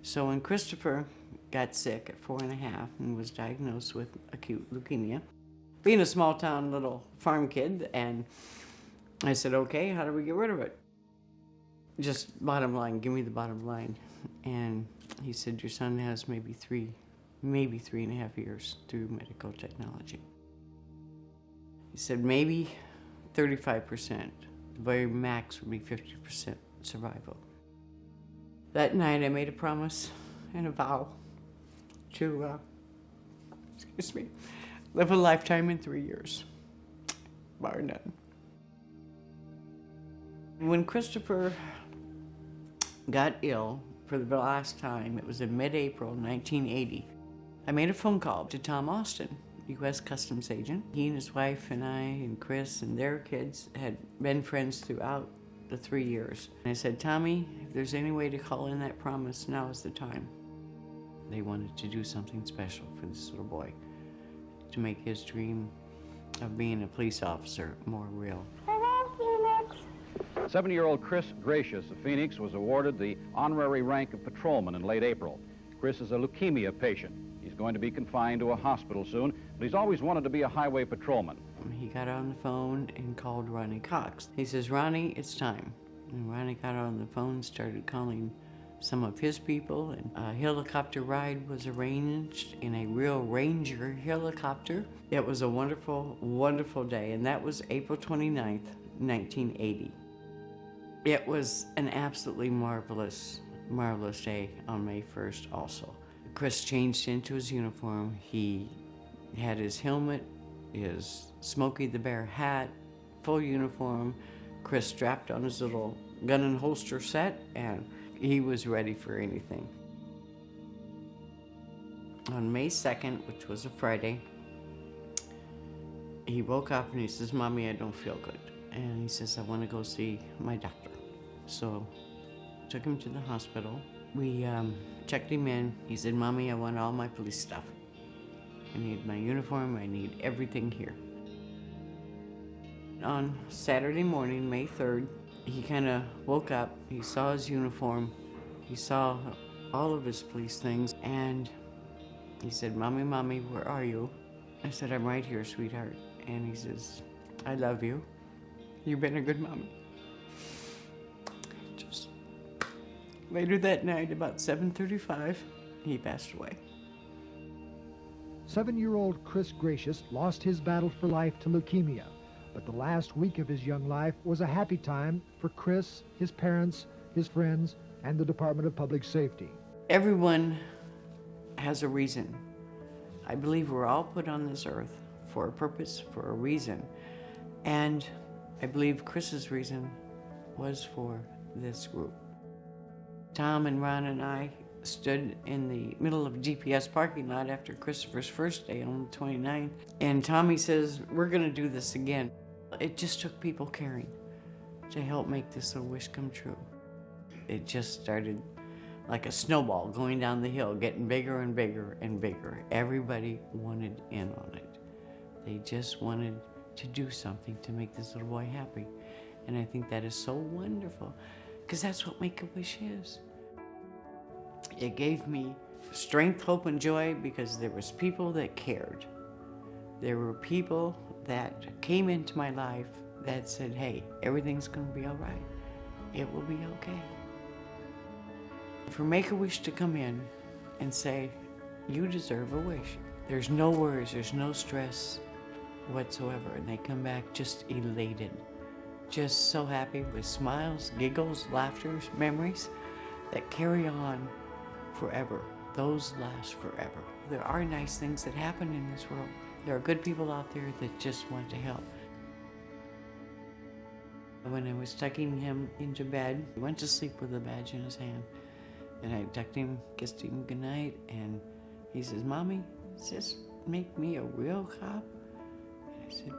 So when Christopher got sick at 4.5 and was diagnosed with acute leukemia, being a small town little farm kid, and I said, okay, how do we get rid of it? Just bottom line, give me the bottom line. And he said, your son has maybe 3.5 years through medical technology. He said, maybe 35%, the very max would be 50% survival. That night I made a promise and a vow to, live a lifetime in 3 years, bar none. When Christopher got ill for the last time, it was in mid-April 1980, I made a phone call to Tom Austin, U.S. Customs agent. He and his wife and I and Chris and their kids had been friends throughout the 3 years. And I said, Tommy, if there's any way to call in that promise, now is the time. They wanted to do something special for this little boy, to make his dream of being a police officer more real. Hello, Phoenix. 7-year-old Chris Gracious of Phoenix was awarded the honorary rank of patrolman in late April. Chris is a leukemia patient. He's going to be confined to a hospital soon, but he's always wanted to be a highway patrolman. He got on the phone and called Ronnie Cox. He says, Ronnie, it's time. And Ronnie got on the phone, started calling some of his people, and a helicopter ride was arranged in a real Ranger helicopter. It was a wonderful, wonderful day, and that was April 29th, 1980. It was an absolutely marvelous, marvelous day on May 1st also. Chris changed into his uniform. He had his helmet, his Smokey the Bear hat, full uniform. Chris strapped on his little gun and holster set, and he was ready for anything. On May 2nd, which was a Friday, he woke up and he says, Mommy, I don't feel good. And he says, I want to go see my doctor. So took him to the hospital. We checked him in. He said, Mommy, I want all my police stuff. I need my uniform, I need everything here. On Saturday morning, May 3rd, he kind of woke up, he saw his uniform, he saw all of his police things, and he said, Mommy, Mommy, where are you? I said, I'm right here, sweetheart. And he says, I love you. You've been a good mommy. Just later that night, about 7:35, he passed away. 7-year-old Chris Gracious lost his battle for life to leukemia, but the last week of his young life was a happy time for Chris, his parents, his friends, and the Department of Public Safety. Everyone has a reason. I believe we're all put on this earth for a purpose, for a reason. And I believe Chris's reason was for this group. Tom and Ron and I stood in the middle of a GPS parking lot after Christopher's first day on the 29th. And Tommy says, we're gonna do this again. It just took people caring to help make this little wish come true. It just started like a snowball going down the hill, getting bigger and bigger and bigger. Everybody wanted in on it. They just wanted to do something to make this little boy happy. And I think that is so wonderful, because that's what Make-A-Wish is. It gave me strength, hope, and joy because there was people that cared. There were people that came into my life that said, hey, everything's gonna be all right. It will be okay. For Make-A-Wish to come in and say, you deserve a wish. There's no worries, there's no stress whatsoever. And they come back just elated, just so happy with smiles, giggles, laughter, memories that carry on forever. Those last forever. There are nice things that happen in this world. There are good people out there that just want to help. When I was tucking him into bed, he went to sleep with a badge in his hand. And I tucked him, kissed him goodnight, and he says, Mommy, does this make me a real cop? And I said,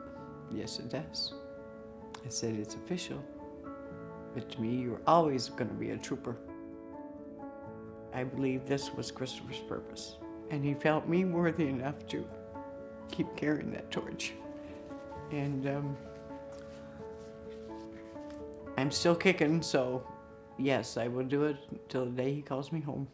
yes, it does. I said, it's official. But to me, you're always going to be a trooper. I believe this was Christopher's purpose. And he felt me worthy enough to keep carrying that torch. And I'm still kicking, so yes, I will do it until the day he calls me home.